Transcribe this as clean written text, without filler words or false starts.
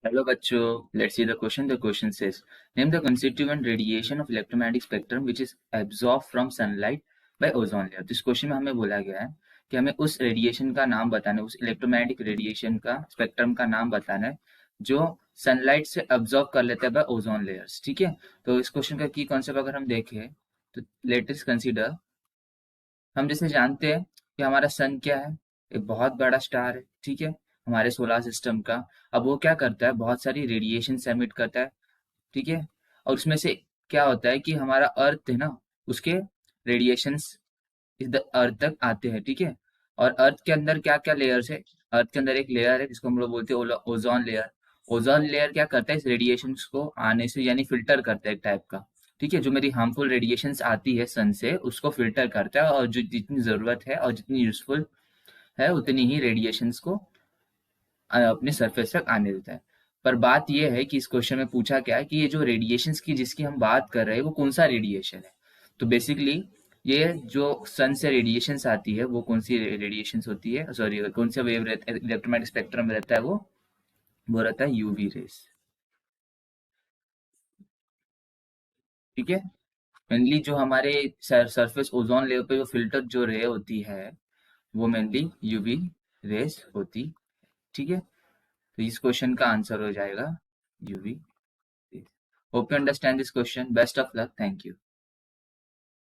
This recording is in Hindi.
Hello बच्चों, let's see the question. The question says, name the constituent radiation of electromagnetic spectrum which is absorbed from sunlight by ozone layer. तो इस क्वेश्चन में हमें बोला गया है कि हमें उस रेडिएशन का नाम बताना है, उस इलेक्ट्रोमैग्नेटिक रेडिएशन का स्पेक्ट्रम का नाम बताना है जो सनलाइट से अब्जॉर्ब कर लेता है बाय ओजोन लेयर्स। ठीक है, तो इस क्वेश्चन का की कॉन्सेप्ट अगर हम देखें तो लेट अस कंसीडर। हम जैसे जानते हैं कि हमारा सन क्या है, एक बहुत बड़ा स्टार है। ठीक है, हमारे सोलर सिस्टम का। अब वो क्या करता है, बहुत सारी रेडिएशन एमिट करता है। ठीक है, और उसमें से क्या होता है कि हमारा अर्थ है ना, उसके रेडिएशंस इस अर्थ तक आते हैं। ठीक है, और अर्थ के अंदर क्या क्या लेयर्स है। अर्थ के अंदर एक लेयर है जिसको हम लोग बोलते हैं ओजोन लेयर। ओजोन लेयर क्या करता है, इस रेडिएशंस को आने से यानी फिल्टर करता है एक टाइप का। ठीक है, जो मेरी हार्मफुल रेडिएशंस आती है सन से उसको फिल्टर करता है, और जो जितनी जरूरत है और जितनी यूजफुल है उतनी ही रेडिएशंस को अपने सरफेस तक आने देता है। पर बात यह है कि इस क्वेश्चन में पूछा क्या है कि ये जो रेडिएशंस की जिसकी हम बात कर रहे हैं वो कौन सा रेडिएशन है। तो बेसिकली ये जो सन से रेडिएशंस आती है वो कौन सी रेडिएशंस होती है, सॉरी कौन सा वेव रहता है इलेक्ट्रोमैग्नेटिक स्पेक्ट्रम में रहता है, वो रहता है यूवी रेस। ठीक है, मेनली जो हमारे सरफेस ओजोन लेयर पे जो फिल्टर जो रे होती है वो मेनली यूवी रेस होती। ठीक है, तो इस क्वेश्चन का आंसर हो जाएगा UV rays. Hope you understand this question. Best of luck, thank you.